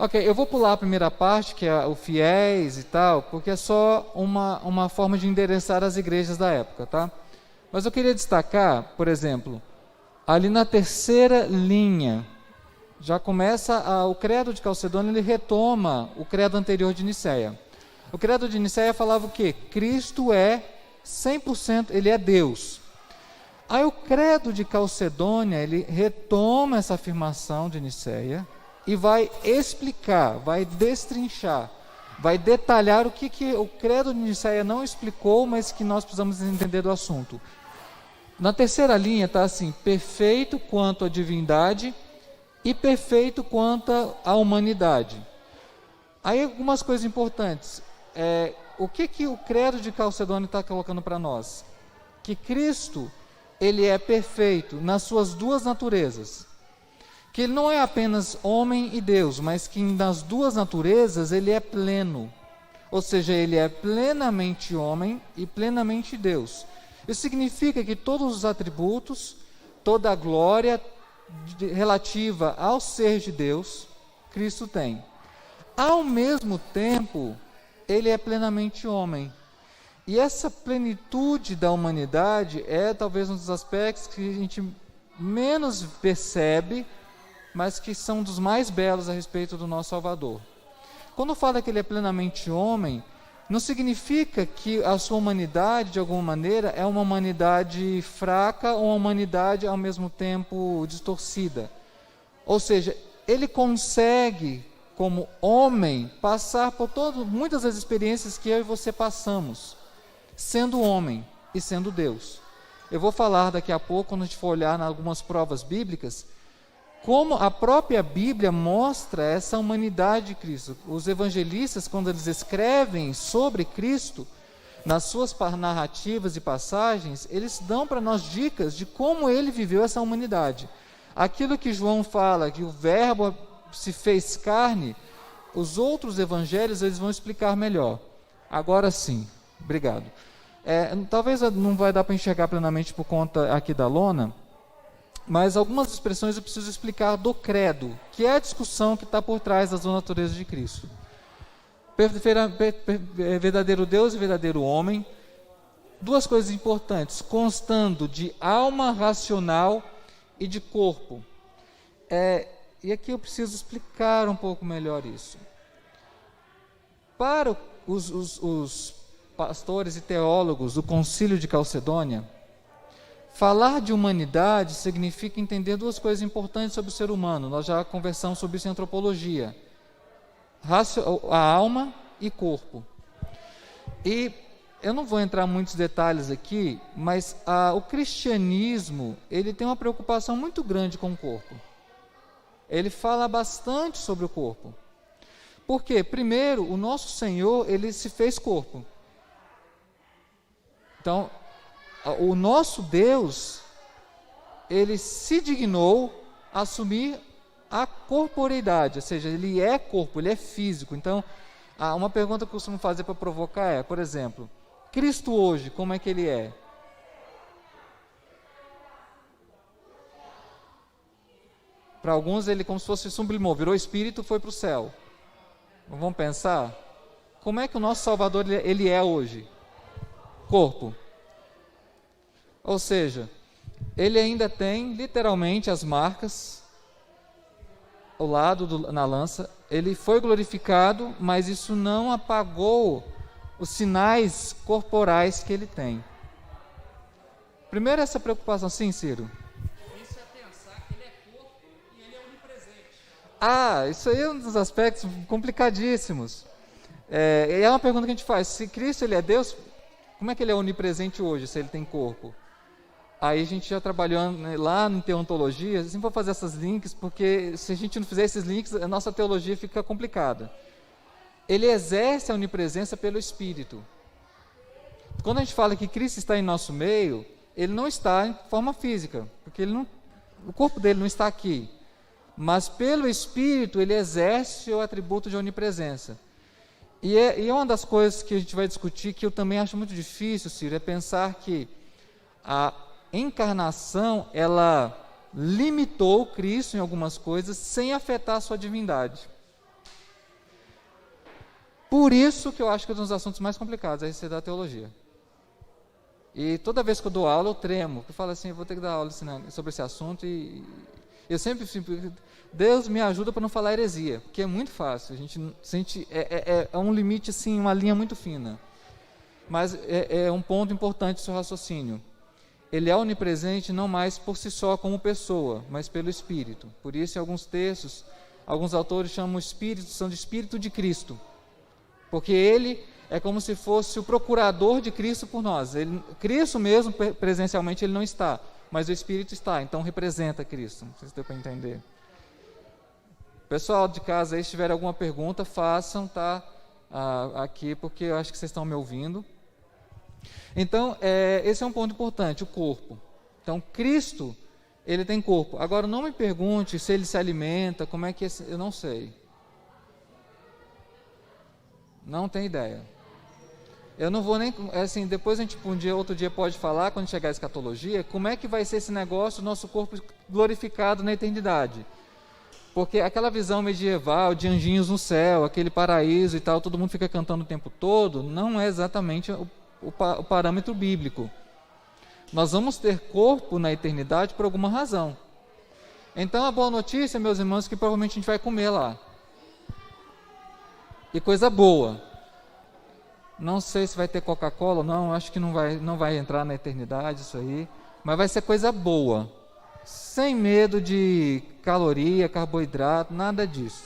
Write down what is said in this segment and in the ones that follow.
Ok, eu vou pular a primeira parte, que é o fiéis e tal, porque é só uma forma de endereçar as igrejas da época, tá? Mas eu queria destacar, por exemplo, ali na terceira linha, já começa o credo de Calcedônia, ele retoma o credo anterior de Nicéia. O credo de Nicéia falava o quê? Cristo é 100%, ele é Deus. Aí o credo de Calcedônia, ele retoma essa afirmação de Nicéia e vai explicar, vai destrinchar, vai detalhar o que o credo de Nicéia não explicou, mas que nós precisamos entender do assunto. Na terceira linha está assim: perfeito quanto à divindade e perfeito quanto à humanidade. Aí algumas coisas importantes. O que o credo de Calcedônia está colocando para nós? Que Cristo, ele é perfeito nas suas duas naturezas. Que ele não é apenas homem e Deus, mas que nas duas naturezas ele é pleno. Ou seja, ele é plenamente homem e plenamente Deus. Isso significa que todos os atributos, toda a glória relativa ao ser de Deus, Cristo tem. Ao mesmo tempo, ele é plenamente homem. E essa plenitude da humanidade é talvez um dos aspectos que a gente menos percebe, mas que são dos mais belos a respeito do nosso Salvador. Quando fala que ele é plenamente homem, não significa que a sua humanidade, de alguma maneira, é uma humanidade fraca ou uma humanidade ao mesmo tempo distorcida. Ou seja, ele consegue, como homem, passar por muitas das experiências que eu e você passamos, sendo homem e sendo Deus. Eu vou falar daqui a pouco, quando a gente for olhar em algumas provas bíblicas, como a própria Bíblia mostra essa humanidade de Cristo. Os evangelistas, quando eles escrevem sobre Cristo, nas suas narrativas e passagens, eles dão para nós dicas de como ele viveu essa humanidade. Aquilo que João fala, que o verbo se fez carne, os outros evangelhos eles vão explicar melhor. Agora sim, obrigado. Talvez não vai dar para enxergar plenamente por conta aqui da lona, mas algumas expressões eu preciso explicar do credo, que é a discussão que está por trás das duas naturezas de Cristo. Verdadeiro Deus e verdadeiro homem. Duas coisas importantes: constando de alma racional e de corpo. E aqui eu preciso explicar um pouco melhor isso. Para os pastores e teólogos do Concílio de Calcedônia, falar de humanidade significa entender duas coisas importantes sobre o ser humano. Nós já conversamos sobre isso em antropologia: a alma e corpo. E eu não vou entrar em muitos detalhes aqui, mas o cristianismo ele tem uma preocupação muito grande com o corpo. Ele fala bastante sobre o corpo. Por quê? Primeiro, o nosso Senhor, ele se fez corpo. Então, o nosso Deus, ele se dignou a assumir a corporeidade, ou seja, ele é corpo, ele é físico. Então, uma pergunta que eu costumo fazer para provocar é, por exemplo, Cristo hoje, como é que ele é? Para alguns ele como se fosse sublimou, virou espírito, foi para o céu. Vamos pensar? Como é que o nosso Salvador ele é hoje? Corpo. Ou seja, ele ainda tem literalmente as marcas ao lado na lança. Ele foi glorificado, mas isso não apagou os sinais corporais que ele tem. Primeiro essa preocupação, sim, Ciro? Isso é pensar que ele é corpo e ele é onipresente. Isso aí é um dos aspectos complicadíssimos. É uma pergunta que a gente faz: se Cristo ele é Deus, como é que ele é onipresente hoje, se ele tem corpo? Aí a gente já trabalhou lá em teontologia, assim, vou fazer esses links, porque se a gente não fizer esses links, a nossa teologia fica complicada. Ele exerce a onipresença pelo Espírito. Quando a gente fala que Cristo está em nosso meio, ele não está em forma física, porque o corpo dele não está aqui. Mas pelo Espírito ele exerce o atributo de onipresença. E é uma das coisas que a gente vai discutir, que eu também acho muito difícil, Ciro, é pensar que a encarnação, ela limitou Cristo em algumas coisas sem afetar a sua divindade. Por isso que eu acho que é um dos assuntos mais complicados é esse da teologia. E toda vez que eu dou aula, eu tremo. Eu falo assim, eu vou ter que dar aula sobre esse assunto e eu sempre Deus me ajuda para não falar heresia, porque é muito fácil. A gente sente é um limite assim, uma linha muito fina. Mas é um ponto importante do seu raciocínio. Ele é onipresente não mais por si só como pessoa, mas pelo Espírito. Por isso, em alguns textos, alguns autores chamam o Espírito Santo de Espírito de Cristo, porque ele é como se fosse o procurador de Cristo por nós. Cristo mesmo, presencialmente, ele não está, mas o Espírito está, então representa Cristo. Não sei se deu para entender. Pessoal de casa, aí, se tiver alguma pergunta, façam, tá? Aqui, porque eu acho que vocês estão me ouvindo. Então, esse é um ponto importante, o corpo. Então, Cristo, ele tem corpo. Agora, não me pergunte se ele se alimenta, como é que eu não sei. Não tenho ideia. Eu não vou nem, assim, depois a gente, outro dia pode falar, quando chegar a escatologia, como é que vai ser esse negócio, nosso corpo glorificado na eternidade. Porque aquela visão medieval de anjinhos no céu, aquele paraíso e tal, todo mundo fica cantando o tempo todo, não é exatamente o parâmetro bíblico. Nós vamos ter corpo na eternidade por alguma razão. Então a boa notícia, meus irmãos, é que provavelmente a gente vai comer lá. E coisa boa. Não sei se vai ter Coca-Cola ou não, acho que não vai entrar na eternidade isso aí, mas vai ser coisa boa. Sem medo de caloria, carboidrato, nada disso.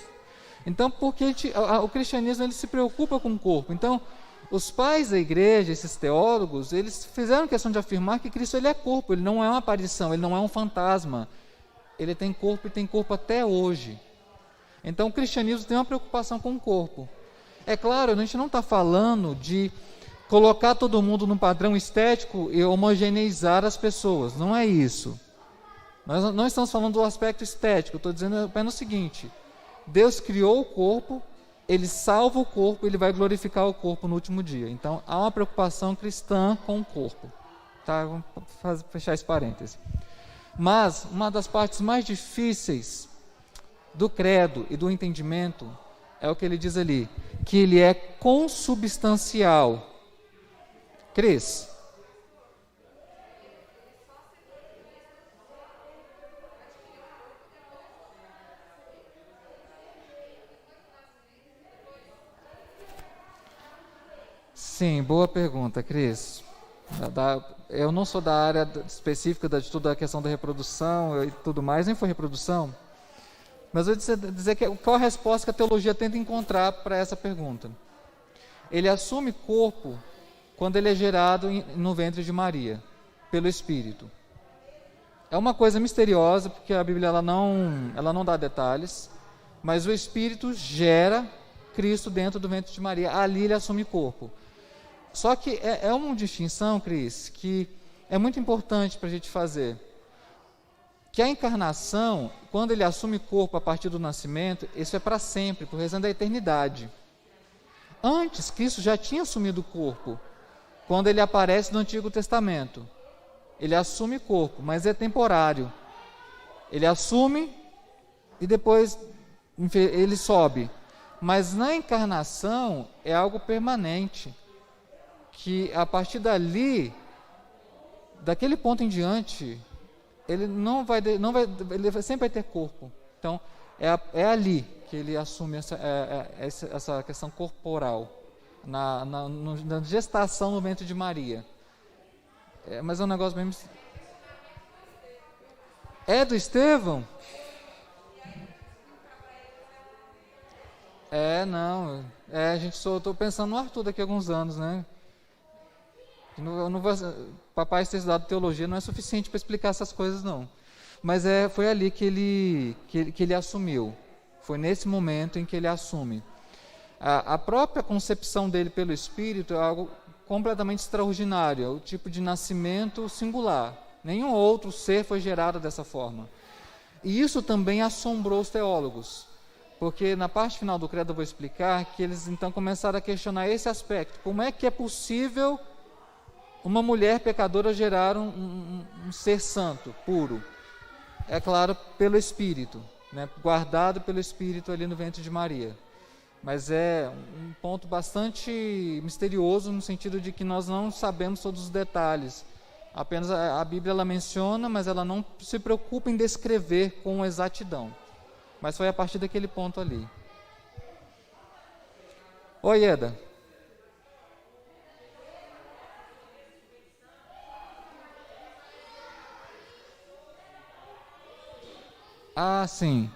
Então, porque o cristianismo ele se preocupa com o corpo. Então, os pais da igreja, esses teólogos, eles fizeram questão de afirmar que Cristo ele é corpo, ele não é uma aparição, ele não é um fantasma. Ele tem corpo e tem corpo até hoje. Então o cristianismo tem uma preocupação com o corpo. É claro, a gente não está falando de colocar todo mundo num padrão estético e homogeneizar as pessoas, não é isso. Nós não estamos falando do aspecto estético, estou dizendo apenas o seguinte: Deus criou o corpo, Ele salva o corpo, Ele vai glorificar o corpo no último dia. Então, há uma preocupação cristã com o corpo. Tá? Vamos fechar esse parêntese. Mas, uma das partes mais difíceis do credo e do entendimento é o que ele diz ali, que ele é consubstancial. Cris? Sim, boa pergunta, Cris. Eu não sou da área específica de toda a questão da reprodução e tudo mais, nem foi reprodução, mas eu vou dizer qual a resposta que a teologia tenta encontrar para essa pergunta. Ele assume corpo quando ele é gerado no ventre de Maria, pelo Espírito. É uma coisa misteriosa, porque a Bíblia ela não dá detalhes, mas o Espírito gera Cristo dentro do ventre de Maria, ali ele assume corpo. Só que é uma distinção, Cris, que é muito importante para a gente fazer. Que a encarnação, quando ele assume corpo a partir do nascimento, isso é para sempre, por razão da eternidade. Antes, Cristo já tinha assumido o corpo, quando ele aparece no Antigo Testamento. Ele assume corpo, mas é temporário. Ele assume e depois ele sobe. Mas na encarnação é algo permanente, que a partir daquele ponto em diante, ele ele sempre vai ter corpo. Então, é ali que ele assume essa questão corporal, na gestação no ventre de Maria. Mas é um negócio bem... É do Estevão? Não. Estou pensando no Arthur daqui a alguns anos, né? Papai ter estudado teologia não é suficiente para explicar essas coisas, não. Mas foi ali que ele assumiu. Foi nesse momento em que ele assume. A própria concepção dele pelo Espírito é algo completamente extraordinário, é o tipo de nascimento singular. Nenhum outro ser foi gerado dessa forma. E isso também assombrou os teólogos, porque na parte final do credo eu vou explicar que eles então começaram a questionar esse aspecto. Como é que é possível uma mulher pecadora gerar um ser santo, puro? É claro, pelo Espírito, né? Guardado pelo Espírito ali no ventre de Maria. Mas é um ponto bastante misterioso no sentido de que nós não sabemos todos os detalhes. Apenas a Bíblia ela menciona, mas ela não se preocupa em descrever com exatidão. Mas foi a partir daquele ponto ali. Oi, Eda. Ah, sim.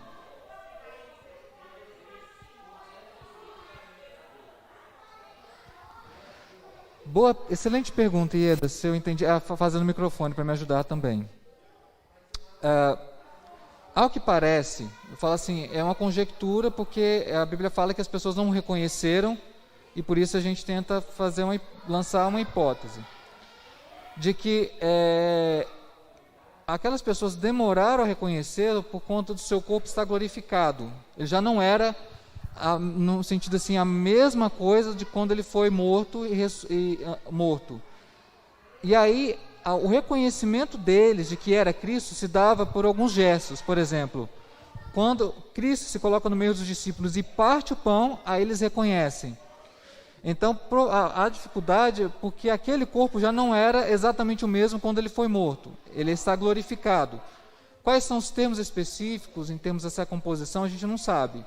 Boa, excelente pergunta, Ieda, se eu entendi. Fazendo o microfone para me ajudar também. Ao que parece, eu falo assim, é uma conjectura porque a Bíblia fala que as pessoas não o reconheceram e por isso a gente tenta lançar uma hipótese de que aquelas pessoas demoraram a reconhecê-lo por conta do seu corpo estar glorificado. Ele já não era, no sentido assim, a mesma coisa de quando ele foi morto morto. E aí, o reconhecimento deles de que era Cristo se dava por alguns gestos. Por exemplo, quando Cristo se coloca no meio dos discípulos e parte o pão, aí eles reconhecem. Então, a dificuldade é porque aquele corpo já não era exatamente o mesmo quando ele foi morto. Ele está glorificado. Quais são os termos específicos em termos dessa composição, a gente não sabe.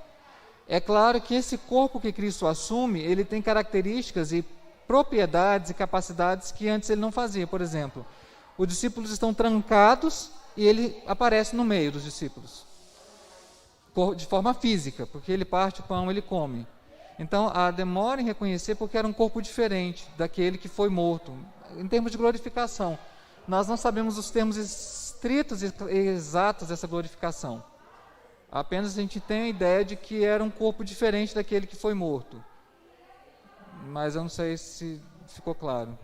É claro que esse corpo que Cristo assume, ele tem características e propriedades e capacidades que antes ele não fazia. Por exemplo, os discípulos estão trancados e ele aparece no meio dos discípulos. De forma física, porque ele parte o pão, ele come. Então, a demora em reconhecer porque era um corpo diferente daquele que foi morto. Em termos de glorificação, nós não sabemos os termos estritos e exatos dessa glorificação. Apenas a gente tem a ideia de que era um corpo diferente daquele que foi morto. Mas eu não sei se ficou claro.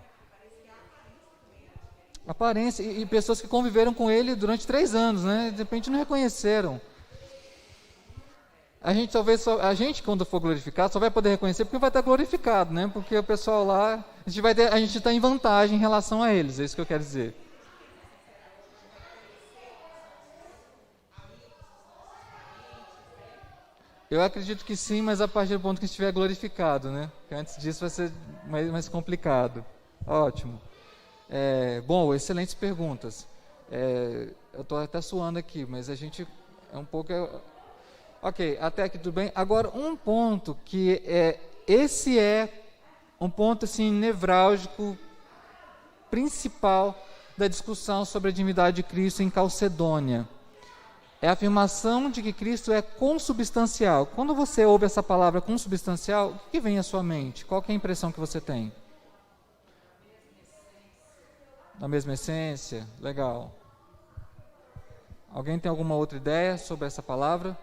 Aparência, e pessoas que conviveram com ele durante 3 anos, né? De repente não reconheceram. A gente quando for glorificado só vai poder reconhecer porque vai estar glorificado, né? Porque o pessoal lá, a gente está em vantagem em relação a eles, é isso que eu quero dizer. Eu acredito que sim, mas a partir do ponto que estiver glorificado, né? Porque antes disso vai ser mais complicado. Ótimo. Bom, excelentes perguntas. Eu estou até suando aqui, mas a gente é um pouco... Ok, até aqui tudo bem. Agora, um ponto que esse é um ponto assim, nevrálgico, principal da discussão sobre a divindade de Cristo em Calcedônia. É a afirmação de que Cristo é consubstancial. Quando você ouve essa palavra consubstancial, o que vem à sua mente? Qual que é a impressão que você tem? Da mesma essência? Legal. Alguém tem alguma outra ideia sobre essa palavra?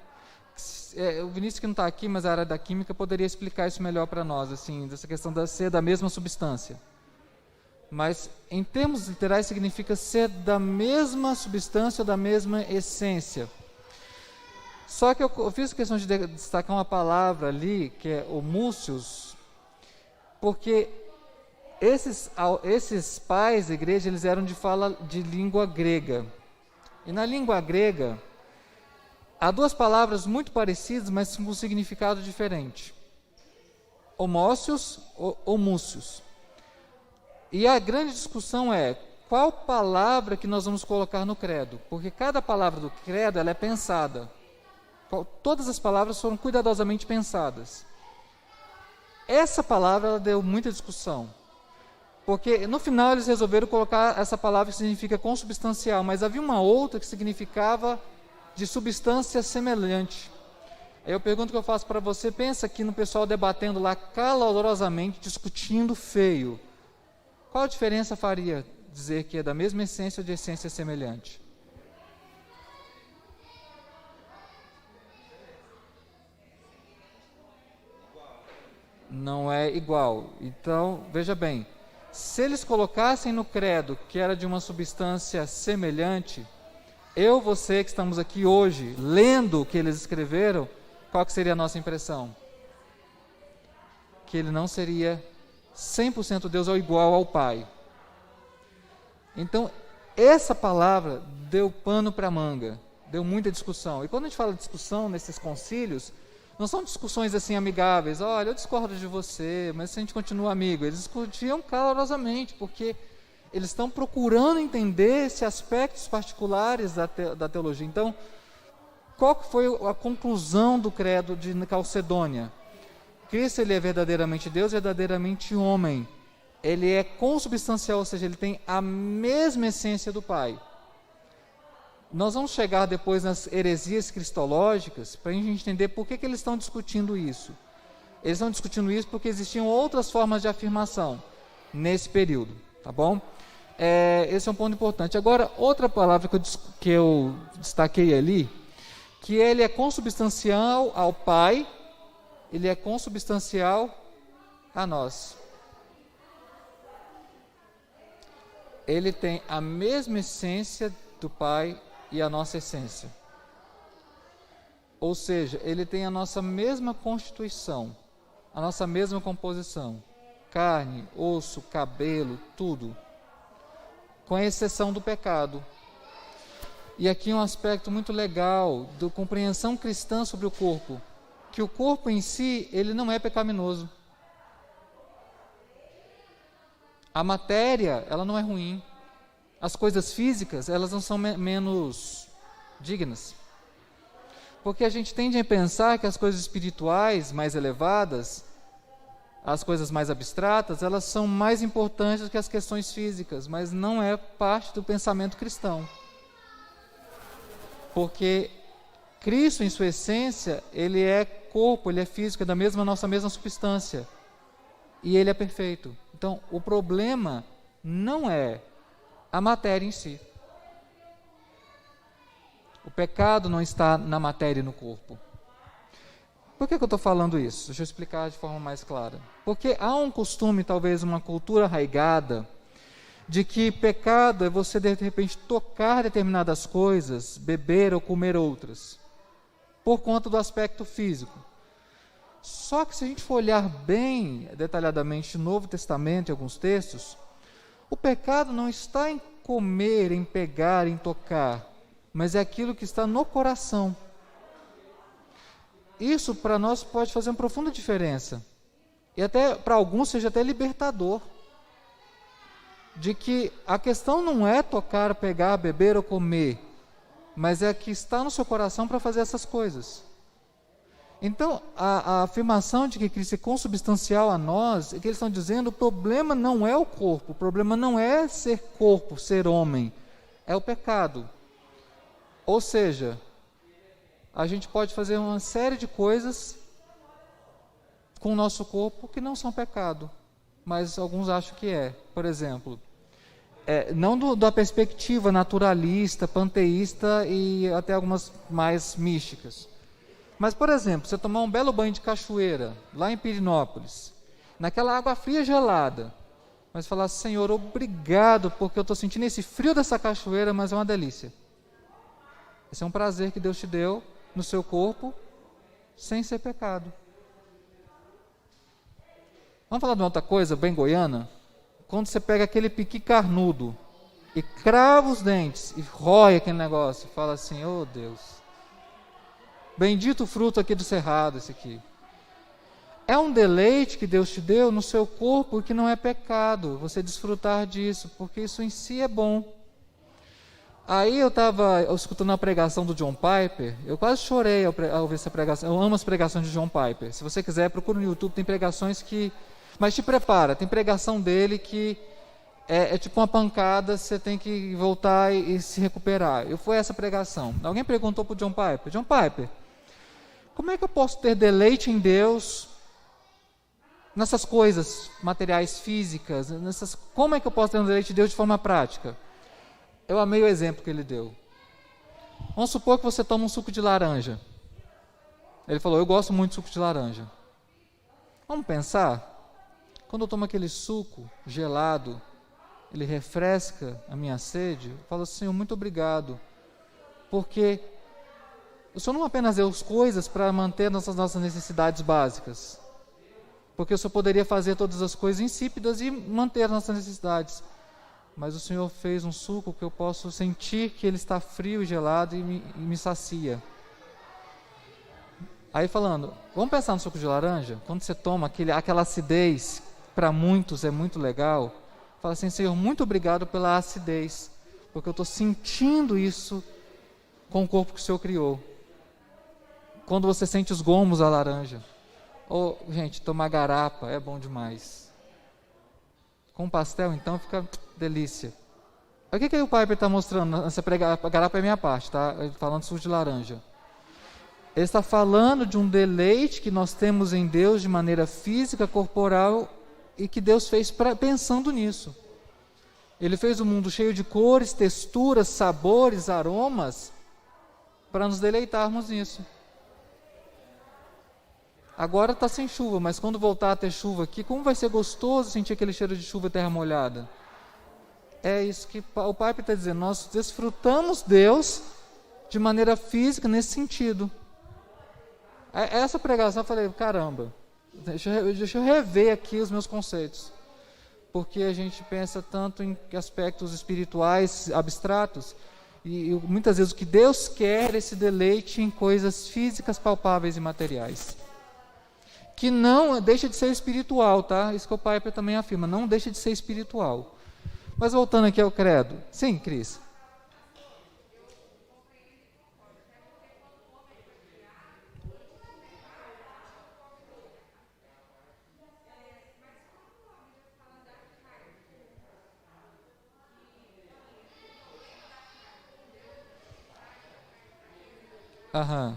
O Vinícius que não está aqui, mas a área da química poderia explicar isso melhor para nós, assim, dessa questão de ser da mesma substância. Mas, em termos literais, significa ser da mesma substância ou da mesma essência. Só que eu fiz questão de destacar uma palavra ali, que é homúcios, porque esses pais da igreja, eles eram de fala de língua grega. E na língua grega, há 2 palavras muito parecidas, mas com um significado diferente. Homócios ou homúcios. E a grande discussão é qual palavra que nós vamos colocar no credo, porque cada palavra do credo ela é pensada. Todas as palavras foram cuidadosamente pensadas. Essa palavra ela deu muita discussão, porque no final eles resolveram colocar essa palavra que significa consubstancial, mas havia uma outra que significava de substância semelhante. Aí eu pergunto que eu faço para você, pensa aqui no pessoal debatendo lá calorosamente, discutindo feio. Qual a diferença faria dizer que é da mesma essência ou de essência semelhante? Não é igual. Então, veja bem, se eles colocassem no credo que era de uma substância semelhante, você que estamos aqui hoje, lendo o que eles escreveram, qual que seria a nossa impressão? Que ele não seria 100% Deus ou igual ao Pai. Então, essa palavra deu pano para manga, deu muita discussão. E quando a gente fala de discussão nesses concílios, Não são discussões assim amigáveis. Olha, eu discordo de você, mas a gente continua amigo. Eles discutiam calorosamente, porque eles estão procurando entender esses aspectos particulares da teologia. Então, qual que foi a conclusão do credo de Calcedônia? Cristo, ele é verdadeiramente Deus, verdadeiramente homem. Ele é consubstancial, ou seja, ele tem a mesma essência do Pai. Nós vamos chegar depois nas heresias cristológicas para a gente entender por que eles estão discutindo isso. Eles estão discutindo isso porque existiam outras formas de afirmação nesse período, tá bom? Esse é um ponto importante. Agora, outra palavra que eu destaquei ali, que ele é consubstancial ao Pai, ele é consubstancial a nós. Ele tem a mesma essência do Pai e a nossa essência. Ou seja, ele tem a nossa mesma constituição, a nossa mesma composição. Carne, osso, cabelo, tudo. Com exceção do pecado. E aqui um aspecto muito legal da compreensão cristã sobre o corpo, que o corpo em si, ele não é pecaminoso. A matéria, ela não é ruim. As coisas físicas, elas não são menos dignas. Porque a gente tende a pensar que as coisas espirituais mais elevadas, as coisas mais abstratas, elas são mais importantes do que as questões físicas, mas não é parte do pensamento cristão. Porque Cristo, em sua essência, ele é corpo, ele é físico, é da nossa mesma substância. E ele é perfeito. Então, o problema não é a matéria em si. O pecado não está na matéria e no corpo. Por que eu estou falando isso? Deixa eu explicar de forma mais clara. Porque há um costume, talvez uma cultura arraigada, de que pecado é você de repente tocar determinadas coisas, beber ou comer outras, por conta do aspecto físico. Só que se a gente for olhar bem detalhadamente no Novo Testamento, em alguns textos, o pecado não está em comer, em pegar, em tocar, mas é aquilo que está no coração. Isso para nós pode fazer uma profunda diferença. E até para alguns seja até libertador. De que a questão não é tocar, pegar, beber ou comer, mas é que está no seu coração para fazer essas coisas. Então, a afirmação de que Cristo é consubstancial a nós, é que eles estão dizendo, o problema não é o corpo, o problema não é ser corpo, ser homem, é o pecado. Ou seja, a gente pode fazer uma série de coisas com o nosso corpo que não são pecado, mas alguns acham que é. Por exemplo, não da perspectiva naturalista, panteísta e até algumas mais místicas. Mas, por exemplo, você tomar um belo banho de cachoeira, lá em Pirinópolis, naquela água fria gelada, mas falar, Senhor, obrigado, porque eu estou sentindo esse frio dessa cachoeira, mas é uma delícia. Esse é um prazer que Deus te deu no seu corpo, sem ser pecado. Vamos falar de uma outra coisa, bem goiana? Quando você pega aquele piqui carnudo, e crava os dentes, e rói aquele negócio, e fala assim, oh Deus, bendito o fruto aqui do cerrado, esse aqui. É um deleite que Deus te deu no seu corpo que não é pecado, você desfrutar disso, porque isso em si é bom. Aí eu estava escutando a pregação do John Piper, eu quase chorei ao ouvir essa pregação. Eu amo as pregações de John Piper. Se você quiser, procura no YouTube, tem pregações que... Mas te prepara, tem pregação dele que é tipo uma pancada, você tem que voltar e se recuperar. Foi essa pregação. Alguém perguntou para o John Piper, como é que eu posso ter deleite em Deus nessas coisas materiais, físicas, como é que eu posso ter um deleite em Deus de forma prática? Eu amei o exemplo que ele deu. Vamos supor que você toma um suco de laranja. Ele falou, eu gosto muito de suco de laranja. Vamos pensar? Quando eu tomo aquele suco gelado, ele refresca a minha sede, eu falo, Senhor, muito obrigado, porque o Senhor não apenas deu as coisas para manter nossas necessidades básicas, porque o Senhor poderia fazer todas as coisas insípidas e manter as nossas necessidades, mas o Senhor fez um suco que eu posso sentir que ele está frio e gelado e me sacia. Aí falando, vamos pensar no suco de laranja? Quando você toma aquela acidez, para muitos é muito legal. Fala assim, Senhor, muito obrigado pela acidez, porque eu estou sentindo isso com o corpo que o Senhor criou. Quando você sente os gomos da laranja. Ou, gente, tomar garapa é bom demais. Com pastel, então, fica delícia. O que o Piper está mostrando? A garapa é minha parte, tá? Falando de suco de laranja. Ele está falando de um deleite que nós temos em Deus de maneira física, corporal, e que Deus fez pensando nisso. Ele fez um mundo cheio de cores, texturas, sabores, aromas, para nos deleitarmos nisso. Agora está sem chuva, mas quando voltar a ter chuva aqui, como vai ser gostoso sentir aquele cheiro de chuva e terra molhada? É isso que o Piper está dizendo, nós desfrutamos Deus de maneira física nesse sentido. Essa pregação eu falei, caramba, deixa eu rever aqui os meus conceitos. Porque a gente pensa tanto em aspectos espirituais, abstratos, e muitas vezes o que Deus quer é esse deleite em coisas físicas, palpáveis e materiais. Que não deixa de ser espiritual, tá? Isso que o Piper também afirma, não deixa de ser espiritual. Mas voltando aqui ao credo. Sim, Cris. Aham.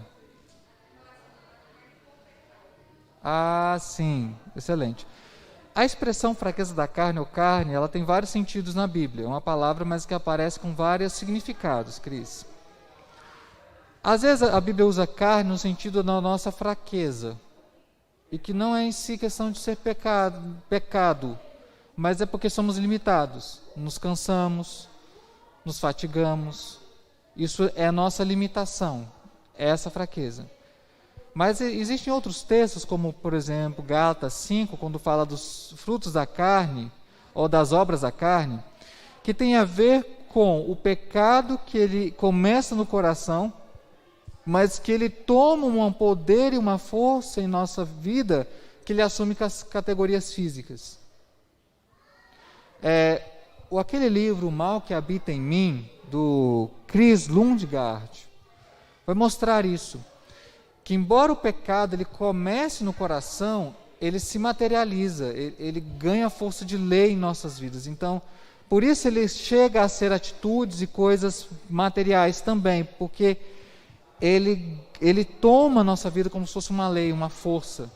Ah, sim. Excelente. A expressão fraqueza da carne ou carne, ela tem vários sentidos na Bíblia. É uma palavra, mas que aparece com vários significados, Cris. Às vezes a Bíblia usa carne no sentido da nossa fraqueza. E que não é em si questão de ser pecado, mas é porque somos limitados. Nos cansamos, nos fatigamos. Isso é a nossa limitação, é essa fraqueza. Mas existem outros textos, como, por exemplo, Gálatas 5, quando fala dos frutos da carne, ou das obras da carne, que tem a ver com o pecado que ele começa no coração, mas que ele toma um poder e uma força em nossa vida, que ele assume com as categorias físicas. Aquele livro, O Mal que Habita em Mim, do Chris Lundgaard, vai mostrar isso. Que embora o pecado ele comece no coração, ele se materializa, ele ganha força de lei em nossas vidas. Então, por isso ele chega a ser atitudes e coisas materiais também, porque ele toma a nossa vida como se fosse uma lei, uma força.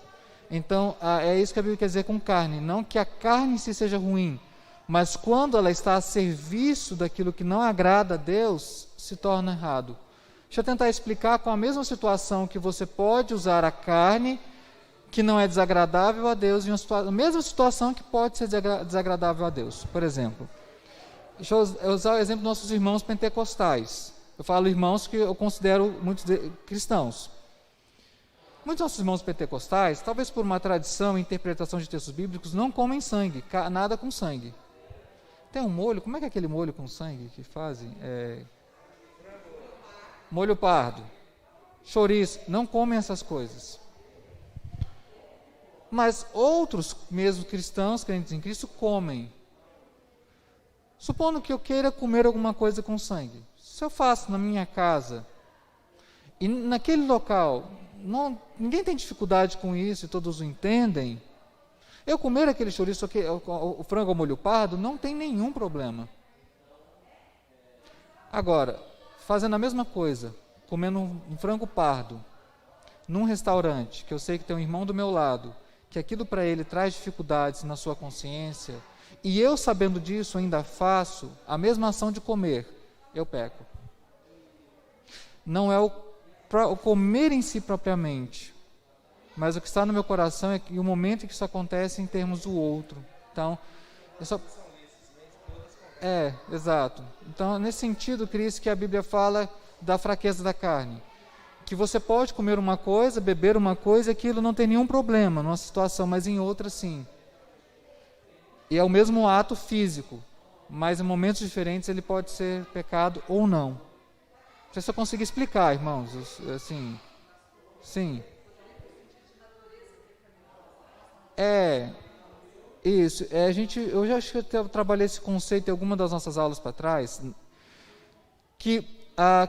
Então, é isso que a Bíblia quer dizer com carne. Não que a carne em si seja ruim, mas quando ela está a serviço daquilo que não agrada a Deus, se torna errado. Deixa eu tentar explicar com a mesma situação que você pode usar a carne, que não é desagradável a Deus, em a mesma situação que pode ser desagradável a Deus. Por exemplo, deixa eu usar o exemplo dos nossos irmãos pentecostais. Eu falo irmãos que eu considero muitos cristãos. Muitos nossos irmãos pentecostais, talvez por uma tradição e interpretação de textos bíblicos, não comem sangue, nada com sangue. Tem um molho, como é que é aquele molho com sangue que fazem? Molho pardo, chouriço, não comem essas coisas. Mas outros, mesmo cristãos, crentes em Cristo, comem. Supondo que eu queira comer alguma coisa com sangue. Se eu faço na minha casa, e naquele local, ninguém tem dificuldade com isso e todos o entendem, eu comer aquele chouriço, o frango ao molho pardo, não tem nenhum problema. Agora, fazendo a mesma coisa, comendo um frango pardo, num restaurante, que eu sei que tem um irmão do meu lado, que aquilo para ele traz dificuldades na sua consciência, e eu sabendo disso ainda faço a mesma ação de comer, eu peco. Não é o comer em si propriamente, mas o que está no meu coração é que o momento em que isso acontece em termos do outro. Então, exato. Então, nesse sentido, Cris, que a Bíblia fala da fraqueza da carne. Que você pode comer uma coisa, beber uma coisa, aquilo não tem nenhum problema numa situação, mas em outra sim. E é o mesmo ato físico, mas em momentos diferentes ele pode ser pecado ou não. Não sei se eu consigo explicar, irmãos. Assim, sim. É, isso. Eu já acho que eu trabalhei esse conceito em alguma das nossas aulas para trás, que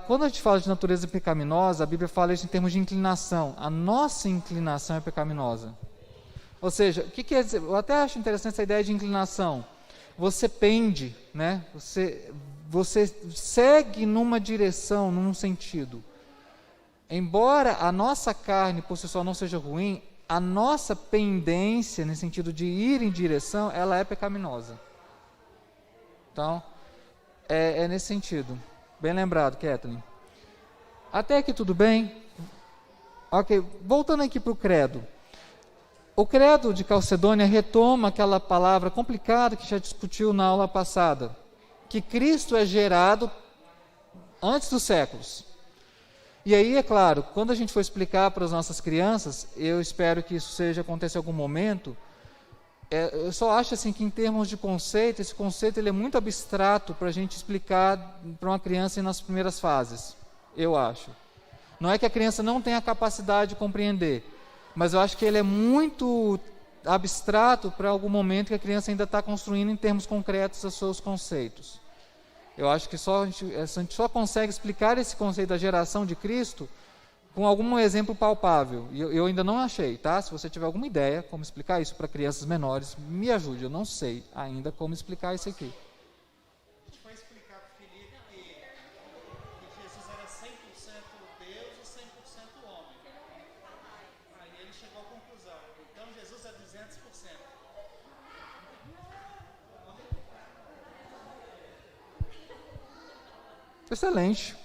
quando a gente fala de natureza pecaminosa, a Bíblia fala isso em termos de inclinação. A nossa inclinação é pecaminosa. Ou seja, o que quer dizer? Eu até acho interessante essa ideia de inclinação. Você pende, né? Você segue numa direção, num sentido. Embora a nossa carne por si só não seja ruim, a nossa pendência, no sentido de ir em direção, ela é pecaminosa. Então, é nesse sentido. Bem lembrado, Kathleen. Até aqui tudo bem? Ok, voltando aqui para o credo. O credo de Calcedônia retoma aquela palavra complicada que já discutiu na aula passada, que Cristo é gerado antes dos séculos. E aí, é claro, quando a gente for explicar para as nossas crianças, eu espero que isso aconteça em algum momento, eu só acho assim que em termos de conceito, esse conceito ele é muito abstrato para a gente explicar para uma criança nas primeiras fases, eu acho. Não é que a criança não tenha a capacidade de compreender, mas eu acho que ele é muito abstrato para algum momento que a criança ainda está construindo em termos concretos os seus conceitos. Eu acho que a gente só consegue explicar esse conceito da geração de Cristo com algum exemplo palpável. E eu ainda não achei, tá? Se você tiver alguma ideia como explicar isso para crianças menores, me ajude. Eu não sei ainda como explicar isso aqui. A gente vai explicar para o Felipe que Jesus era 100% Deus e 100% homem. Aí ele chegou à conclusão. Então Jesus é 200%. Excelente.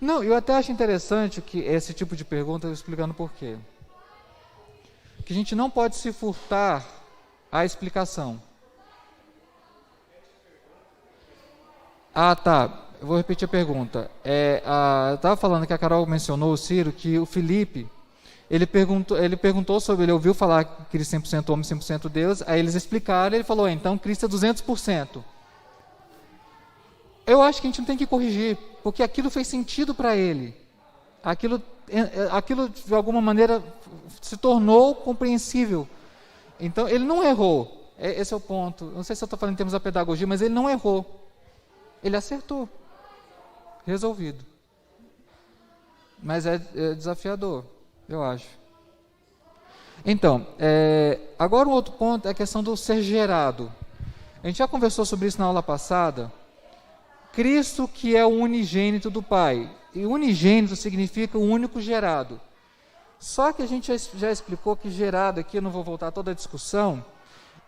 Não, eu até acho interessante que esse tipo de pergunta, eu explicando por quê. Que a gente não pode se furtar à explicação. Tá. Eu vou repetir a pergunta. Eu estava falando que a Carol mencionou, o Ciro, que o Felipe, ele perguntou sobre, ele ouviu falar que Cristo é 100% homem, 100% Deus, aí eles explicaram, ele falou, então Cristo é 200%. Eu acho que a gente não tem que corrigir, porque aquilo fez sentido para ele. Aquilo, de alguma maneira, se tornou compreensível. Então, ele não errou. Esse é o ponto. Não sei se eu estou falando em termos da pedagogia, mas ele não errou. Ele acertou. Resolvido. Mas é desafiador, eu acho. Então, agora um outro ponto é a questão do ser gerado. A gente já conversou sobre isso na aula passada. Cristo que é o unigênito do Pai. E unigênito significa o único gerado. Só que a gente já explicou que gerado aqui, eu não vou voltar a toda a discussão,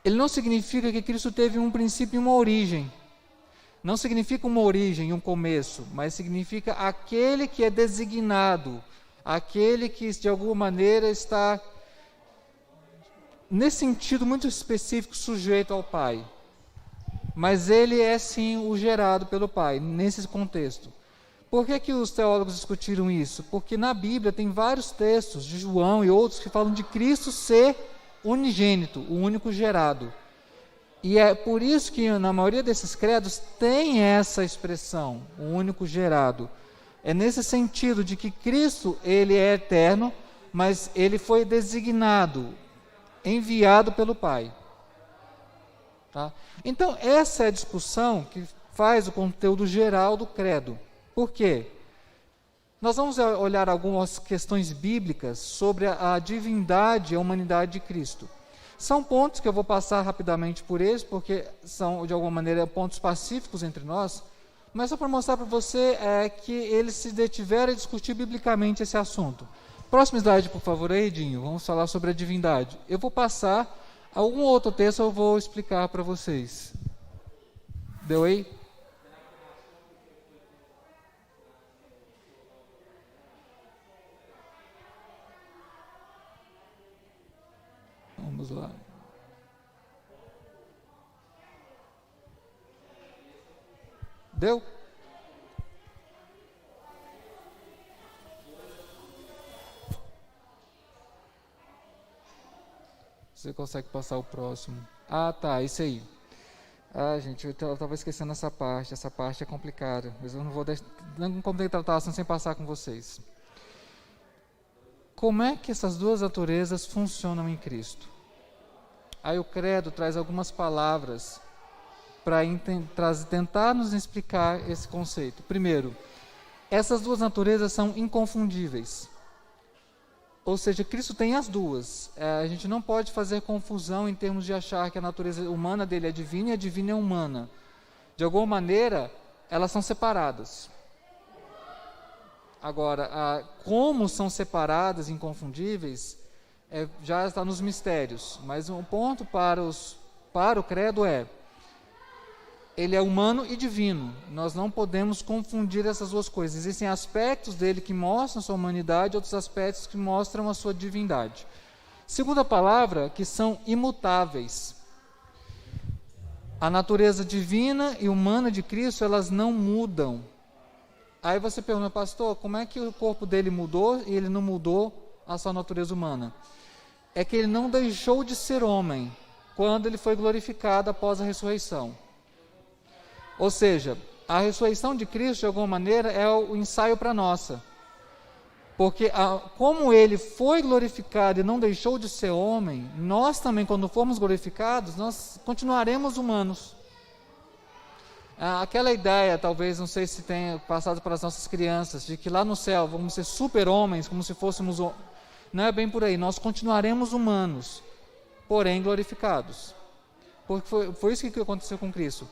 ele não significa que Cristo teve um princípio e uma origem. Não significa uma origem e um começo, mas significa aquele que é designado, aquele que de alguma maneira está, nesse sentido muito específico, sujeito ao Pai. Mas ele é sim o gerado pelo Pai, nesse contexto. Por que os teólogos discutiram isso? Porque na Bíblia tem vários textos, de João e outros, que falam de Cristo ser unigênito, o único gerado. E é por isso que na maioria desses credos tem essa expressão, o único gerado. É nesse sentido de que Cristo, ele é eterno, mas ele foi designado, enviado pelo Pai. Tá? Então, essa é a discussão que faz o conteúdo geral do credo. Por quê? Nós vamos olhar algumas questões bíblicas sobre a divindade e a humanidade de Cristo. São pontos que eu vou passar rapidamente por eles, porque são, de alguma maneira, pontos pacíficos entre nós, mas só para mostrar para você que eles se detiveram a discutir biblicamente esse assunto. Próximo slide, por favor, aí, Edinho. Vamos falar sobre a divindade. Eu vou passar algum outro texto, eu vou explicar para vocês. Deu aí? Vamos lá. Deu? Você consegue passar o próximo? Tá, isso aí. Gente, eu estava esquecendo essa parte é complicada, mas eu não vou como tratar assim sem passar com vocês. Como é que essas duas naturezas funcionam em Cristo? Aí o credo traz algumas palavras para tentar nos explicar esse conceito. Primeiro, essas duas naturezas são inconfundíveis. Ou seja, Cristo tem as duas. A gente não pode fazer confusão em termos de achar que a natureza humana dele é divina e a divina é humana. De alguma maneira, elas são separadas. Agora, como são separadas, inconfundíveis, já está nos mistérios. Mas um ponto para o credo ele é humano e divino. Nós não podemos confundir essas duas coisas. Existem aspectos dele que mostram a sua humanidade, outros aspectos que mostram a sua divindade. Segunda palavra, que são imutáveis. A natureza divina e humana de Cristo, elas não mudam. Aí você pergunta, pastor, como é que o corpo dele mudou e ele não mudou a sua natureza humana? É que ele não deixou de ser homem quando ele foi glorificado após a ressurreição. Ou seja, a ressurreição de Cristo, de alguma maneira, é o ensaio para a nossa. Porque como ele foi glorificado e não deixou de ser homem, nós também, quando formos glorificados, nós continuaremos humanos. Aquela ideia, talvez, não sei se tenha passado para as nossas crianças, de que lá no céu vamos ser super-homens, como se fôssemos... Não é bem por aí, nós continuaremos humanos, porém glorificados. Porque foi isso que aconteceu com Cristo.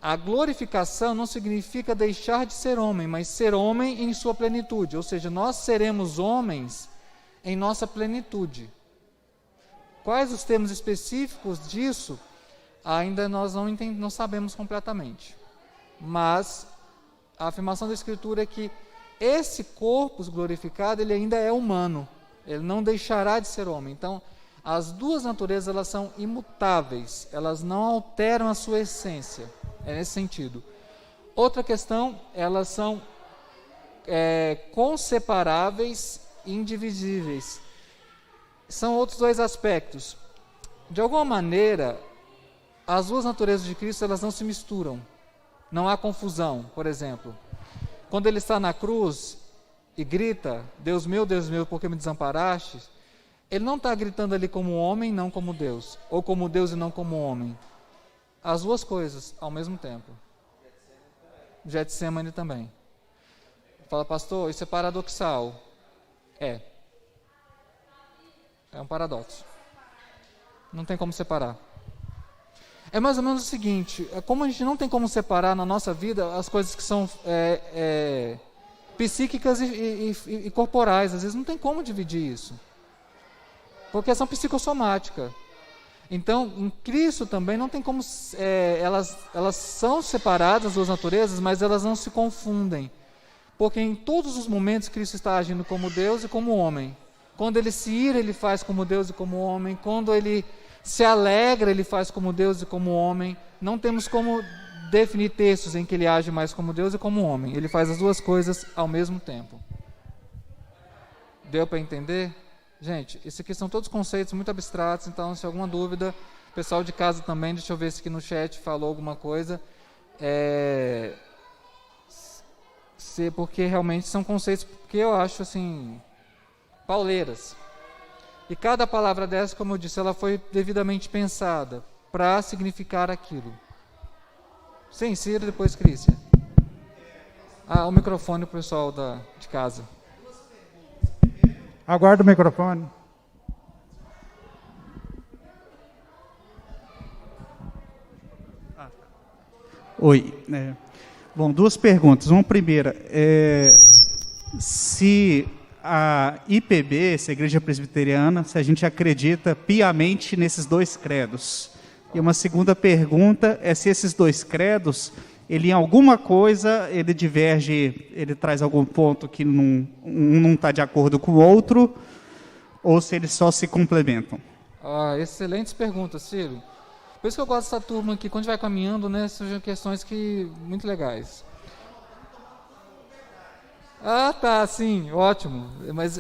A glorificação não significa deixar de ser homem, mas ser homem em sua plenitude. Ou seja, nós seremos homens em nossa plenitude. Quais os termos específicos disso? Ainda nós não sabemos completamente. Mas a afirmação da Escritura é que esse corpo glorificado, ele ainda é humano. Ele não deixará de ser homem. Então, as duas naturezas, elas são imutáveis. Elas não alteram a sua essência. É nesse sentido. Outra questão, elas são conseparáveis e indivisíveis. São outros dois aspectos. De alguma maneira, as duas naturezas de Cristo, elas não se misturam. Não há confusão, por exemplo. Quando ele está na cruz e grita, Deus meu, por que me desamparaste? Ele não está gritando ali como homem, não como Deus. Ou como Deus e não como homem. As duas coisas ao mesmo tempo. Getsemane também. Fala, pastor, isso é paradoxal. É um paradoxo. Não tem como separar. É mais ou menos o seguinte, como a gente não tem como separar na nossa vida as coisas que são psíquicas e corporais, às vezes não tem como dividir isso. Porque são psicossomáticas. Então, em Cristo também não tem como... elas são separadas, as duas naturezas, mas elas não se confundem. Porque em todos os momentos Cristo está agindo como Deus e como homem. Quando ele se ira, ele faz como Deus e como homem. Quando ele se alegra, ele faz como Deus e como homem. Não temos como definir textos em que ele age mais como Deus e como homem. Ele faz as duas coisas ao mesmo tempo. Deu para entender? Gente, isso aqui são todos conceitos muito abstratos, então se alguma dúvida, o pessoal de casa também, deixa eu ver se aqui no chat falou alguma coisa, porque realmente são conceitos que eu acho assim, pauleiras. E cada palavra dessa, como eu disse, ela foi devidamente pensada para significar aquilo. Sim, Ciro, depois Crícia. O microfone para o pessoal de casa. Aguarda o microfone. Oi. Bom, duas perguntas. Uma primeira, se a IPB, se a Igreja Presbiteriana, se a gente acredita piamente nesses dois credos. E uma segunda pergunta é se esses dois credos, ele em alguma coisa, ele diverge, ele traz algum ponto que não está de acordo com o outro, ou se eles só se complementam. Excelentes perguntas, Ciro. Por isso que eu gosto dessa turma aqui, quando a gente vai caminhando, né, surgem questões muito legais. Tá, sim, ótimo. Mas,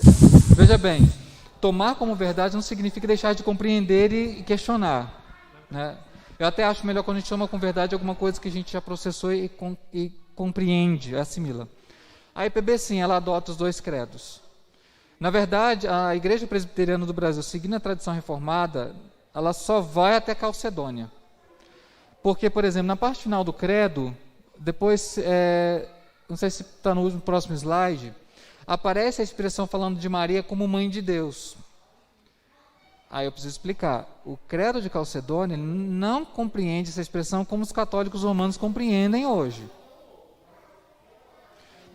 veja bem, tomar como verdade não significa deixar de compreender e questionar, né? Eu até acho melhor quando a gente chama com verdade alguma coisa que a gente já processou e compreende, assimila. A IPB, sim, ela adota os 2 credos. Na verdade, a Igreja Presbiteriana do Brasil, seguindo a tradição reformada, ela só vai até Calcedônia. Porque, por exemplo, na parte final do credo, depois, não sei se está no próximo slide, aparece a expressão falando de Maria como mãe de Deus. Aí eu preciso explicar. O credo de Calcedônia não compreende essa expressão como os católicos romanos compreendem hoje.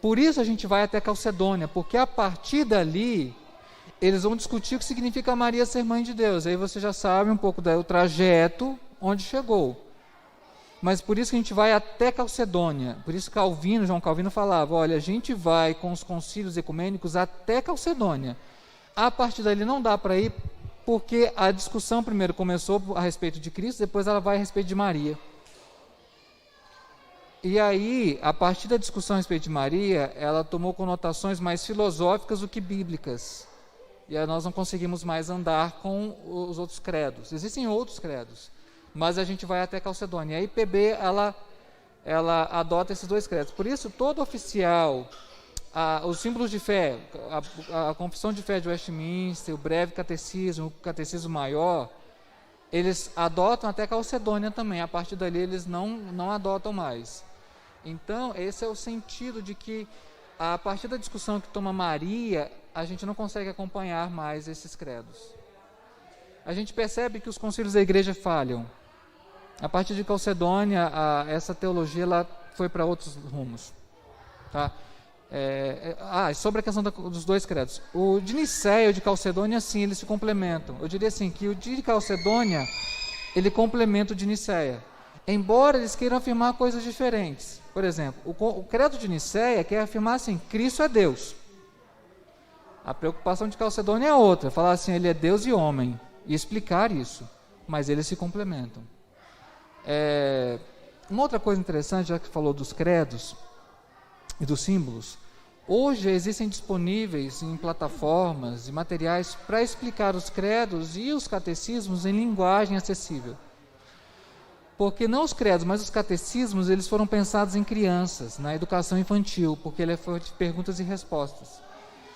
Por isso a gente vai até Calcedônia, porque a partir dali eles vão discutir o que significa Maria ser mãe de Deus. Aí você já sabe um pouco do trajeto onde chegou. Mas por isso que a gente vai até Calcedônia. Por isso João Calvino falava, olha, a gente vai com os concílios ecumênicos até Calcedônia. A partir dali não dá para ir, porque a discussão primeiro começou a respeito de Cristo, depois ela vai a respeito de Maria. E aí, a partir da discussão a respeito de Maria, ela tomou conotações mais filosóficas do que bíblicas. E aí nós não conseguimos mais andar com os outros credos. Existem outros credos, mas a gente vai até Calcedônia. E a IPB, ela adota esses 2 credos. Por isso, todo oficial, os símbolos de fé, a confissão de fé de Westminster, o breve catecismo, o catecismo maior, eles adotam até Calcedônia também. A partir dali, eles não adotam mais. Então, esse é o sentido de que, a partir da discussão que toma Maria, a gente não consegue acompanhar mais esses credos. A gente percebe que os concílios da igreja falham. A partir de Calcedônia, essa teologia ela foi para outros rumos. Tá? Sobre a questão dos 2 credos. O de Nicéia e o de Calcedônia, sim, eles se complementam. Eu diria assim, que o de Calcedônia, ele complementa o de Nicéia. Embora eles queiram afirmar coisas diferentes. Por exemplo, o credo de Nicéia quer afirmar assim, Cristo é Deus. A preocupação de Calcedônia é outra, falar assim, ele é Deus e homem, e explicar isso, mas eles se complementam. Uma outra coisa interessante, já que falou dos credos e dos símbolos, hoje existem disponíveis em plataformas e materiais para explicar os credos e os catecismos em linguagem acessível. Porque não os credos, mas os catecismos, eles foram pensados em crianças, na educação infantil, porque ele foi de perguntas e respostas.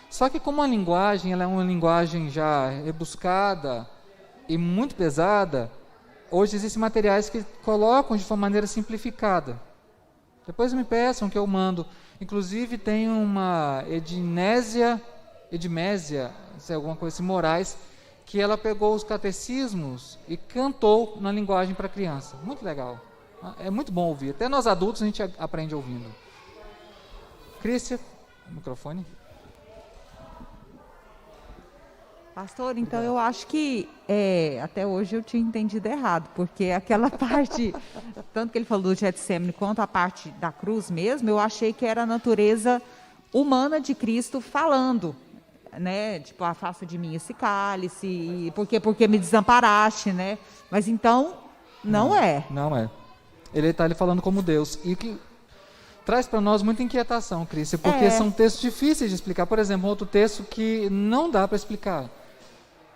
Só que como a linguagem ela é uma linguagem já rebuscada e muito pesada, hoje existem materiais que colocam de uma maneira simplificada. Depois me peçam que eu mando. Inclusive tem uma Edmésia, se é alguma coisa assim, Moraes, que ela pegou os catecismos e cantou na linguagem para criança. Muito legal. É muito bom ouvir. Até nós adultos a gente aprende ouvindo. Crícia, microfone. Pastor, então eu acho que até hoje eu tinha entendido errado, porque aquela parte, tanto que ele falou do Getsemane quanto a parte da cruz mesmo, eu achei que era a natureza humana de Cristo falando, né? Tipo, afasta de mim esse cálice, porque me desamparaste, né? Mas então, não é. Não é. Ele está ali falando como Deus. E que traz para nós muita inquietação, Cris, porque são textos difíceis de explicar. Por exemplo, outro texto que não dá para explicar.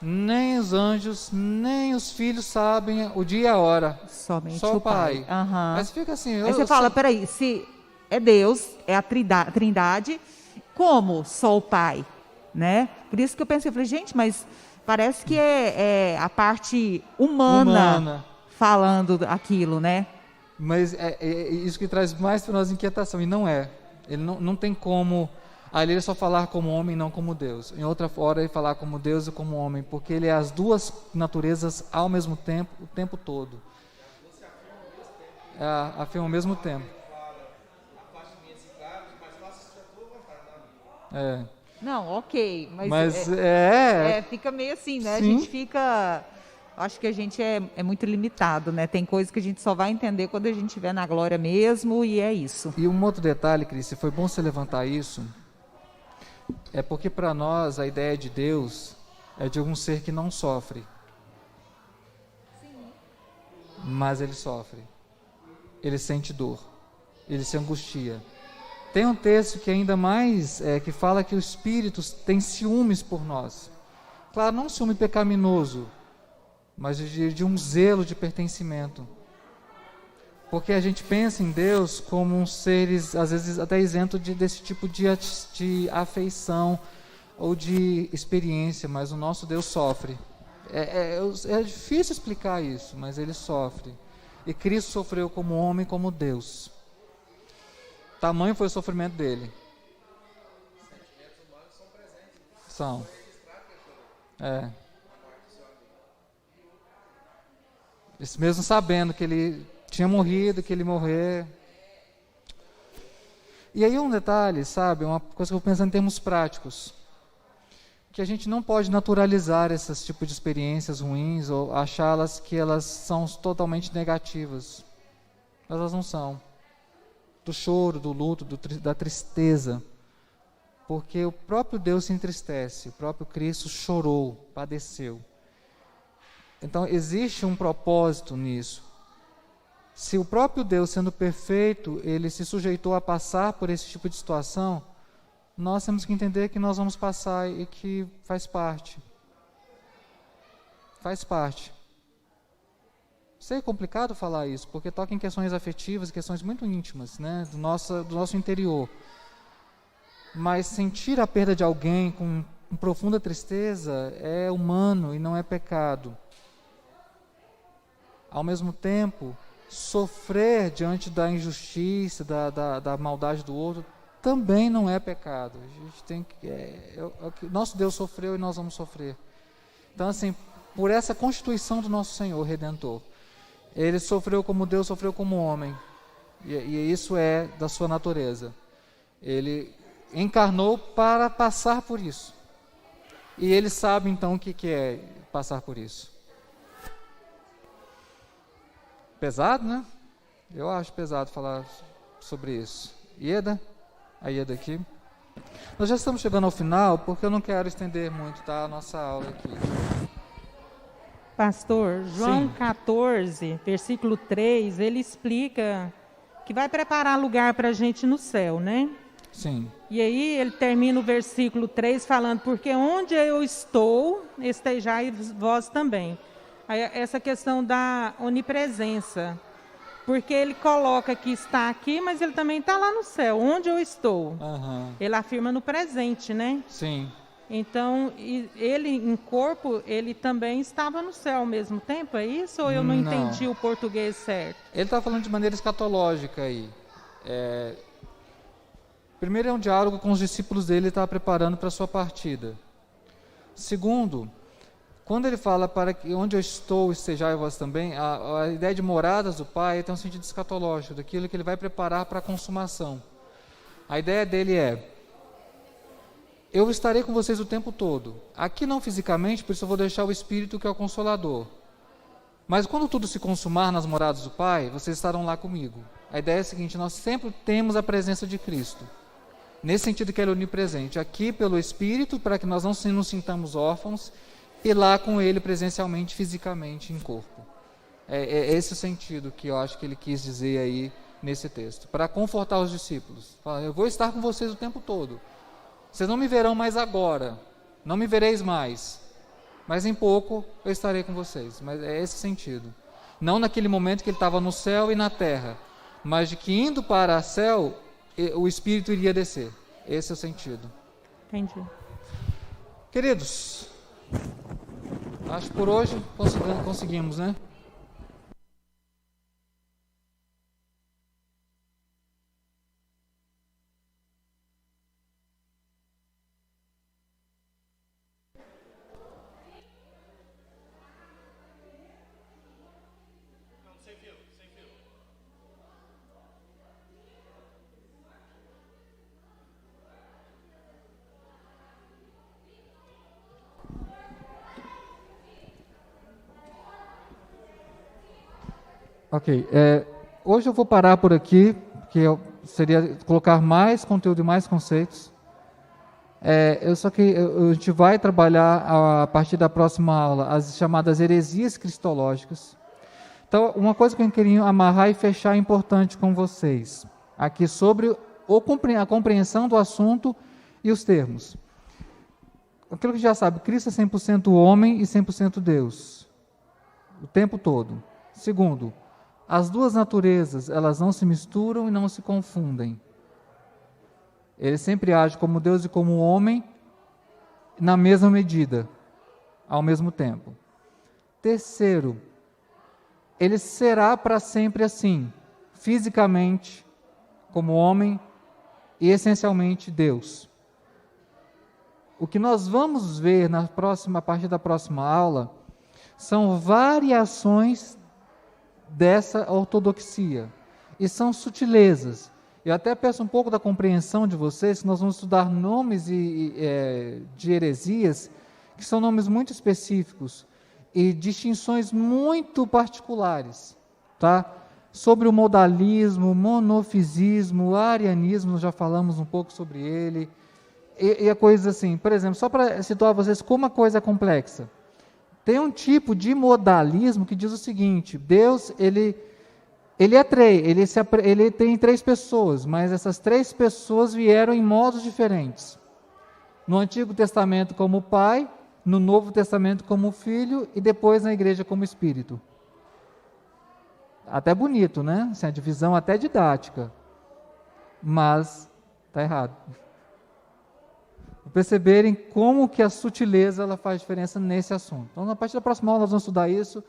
Nem os anjos, nem os filhos sabem o dia e a hora. Somente só o Pai. Uhum. Mas fica assim... Aí você fala, peraí, se é Deus, é a trindade, como só o Pai? Né? Por isso que eu pensei, falei, gente, mas parece que é a parte humana falando aquilo, né? Mas é isso que traz mais para nós inquietação, e não é. Ele não tem como... Ali ele só falar como homem, não como Deus. Em outra hora ele falar como Deus e como homem, porque ele é as duas naturezas ao mesmo tempo, o tempo todo. Afirma ao mesmo tempo. Não, ok, mas fica meio assim, né? Sim. A gente fica... Acho que a gente é muito limitado, né? Tem coisas que a gente só vai entender quando a gente estiver na glória mesmo, e é isso. E um outro detalhe, Cris, foi bom você levantar isso, é porque para nós a ideia de Deus é de um ser que não sofre. Sim. Mas ele sofre. Ele sente dor. Ele se angustia. Tem um texto que ainda mais, que fala que o Espírito tem ciúmes por nós. Claro, não um ciúme pecaminoso, mas de um zelo de pertencimento. Porque a gente pensa em Deus como um ser, às vezes, até isento desse tipo de afeição ou de experiência, mas o nosso Deus sofre. É difícil explicar isso, mas ele sofre. E Cristo sofreu como homem, como Deus. Tamanho foi o sofrimento dele. Sentimentos humanos são presentes. São. Isso mesmo sabendo que ele tinha morrido, que ele ia morrer. E aí um detalhe, sabe, uma coisa que eu penso em termos práticos, que a gente não pode naturalizar esses tipos de experiências ruins ou achá-las que elas são totalmente negativas. Elas não são. Do choro, do luto, da tristeza. Porque o próprio Deus se entristece, o próprio Cristo chorou, padeceu. Então existe um propósito nisso. Se o próprio Deus, sendo perfeito, ele se sujeitou a passar por esse tipo de situação, nós temos que entender que nós vamos passar e que faz parte. Faz parte. Sei, é complicado falar isso, porque toca em questões afetivas, questões muito íntimas, né, do nosso interior. Mas sentir a perda de alguém com profunda tristeza é humano e não é pecado. Ao mesmo tempo, sofrer diante da injustiça, da maldade do outro, também não é pecado. A gente tem que nosso Deus sofreu e nós vamos sofrer. Então, assim, por essa constituição do nosso Senhor Redentor, ele sofreu como Deus, sofreu como homem, e isso é da sua natureza. Ele encarnou para passar por isso, e ele sabe então o que é passar por isso. Pesado, né? Eu acho pesado falar sobre isso. Ieda? A Ieda aqui. Nós já estamos chegando ao final, porque eu não quero estender muito, tá, a nossa aula aqui. Pastor, João Sim. 14, versículo 3, ele explica que vai preparar lugar para a gente no céu, né? Sim. E aí ele termina o versículo 3 falando, porque onde eu estou, estejai vós também. Aí, essa questão da onipresença, porque ele coloca que está aqui, mas ele também está lá no céu, onde eu estou. Aham. Ele afirma no presente, né? Sim. Então, ele em corpo, ele também estava no céu ao mesmo tempo, é isso? Ou eu não Não. entendi o português certo? Ele está falando de maneira escatológica aí. Primeiro é um diálogo com os discípulos dele, ele está preparando para a sua partida. Segundo, quando ele fala para que onde eu estou estejai vós também, a ideia de moradas do Pai tem um sentido escatológico, daquilo que ele vai preparar para a consumação. A ideia dele é: eu estarei com vocês o tempo todo. Aqui não fisicamente, por isso eu vou deixar o Espírito que é o Consolador. Mas quando tudo se consumar nas moradas do Pai, vocês estarão lá comigo. A ideia é a seguinte: nós sempre temos a presença de Cristo. Nesse sentido que ele é onipresente. Aqui pelo Espírito, para que nós não nos sintamos órfãos, e lá com ele presencialmente, fisicamente, em corpo. É esse o sentido que eu acho que ele quis dizer aí nesse texto. Para confortar os discípulos. Fala, eu vou estar com vocês o tempo todo. Vocês não me verão mais agora, não me vereis mais, mas em pouco eu estarei com vocês. Mas é esse sentido. Não naquele momento que ele estava no céu e na terra, mas de que indo para o céu, o Espírito iria descer. Esse é o sentido. Entendi. Queridos, acho que por hoje conseguimos, né? Ok, hoje eu vou parar por aqui, que seria colocar mais conteúdo e mais conceitos. A gente vai trabalhar a partir da próxima aula as chamadas heresias cristológicas. Então, uma coisa que eu queria amarrar e fechar importante com vocês, aqui sobre a compreensão do assunto e os termos. Aquilo que já sabe, Cristo é 100% homem e 100% Deus, o tempo todo. Segundo, as duas naturezas, elas não se misturam e não se confundem. Ele sempre age como Deus e como homem, na mesma medida, ao mesmo tempo. Terceiro, ele será para sempre assim, fisicamente, como homem e essencialmente Deus. O que nós vamos ver a partir da próxima aula são variações dessa ortodoxia, e são sutilezas. Eu até peço um pouco da compreensão de vocês, que nós vamos estudar nomes de heresias, que são nomes muito específicos, e distinções muito particulares, tá? Sobre o modalismo, monofisismo, arianismo, nós já falamos um pouco sobre ele, e a coisa assim, por exemplo, só para situar vocês como a coisa é complexa. Tem um tipo de modalismo que diz o seguinte: Deus, ele tem 3 pessoas, mas essas 3 pessoas vieram em modos diferentes. No Antigo Testamento como Pai, no Novo Testamento como Filho e depois na igreja como Espírito. Até bonito, né? Assim, a divisão até didática, mas está errado. Perceberem como que a sutileza ela faz diferença nesse assunto. Então, na partir da próxima aula nós vamos estudar isso.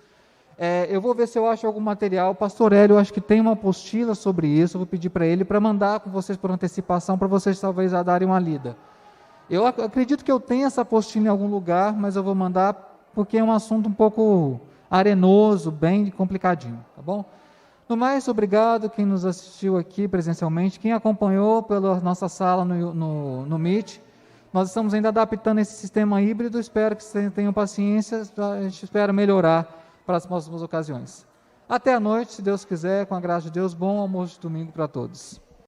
Eu vou ver se eu acho algum material. O pastor Hélio, eu acho que tem uma apostila sobre isso. Eu vou pedir para ele para mandar com vocês por antecipação, para vocês talvez já darem uma lida. Eu acredito que eu tenho essa apostila em algum lugar, mas eu vou mandar porque é um assunto um pouco arenoso, bem complicadinho, tá bom? No mais, obrigado quem nos assistiu aqui presencialmente, quem acompanhou pela nossa sala no Meet. Nós estamos ainda adaptando esse sistema híbrido, espero que vocês tenham paciência, a gente espera melhorar para as próximas ocasiões. Até a noite, se Deus quiser, com a graça de Deus, bom almoço de domingo para todos.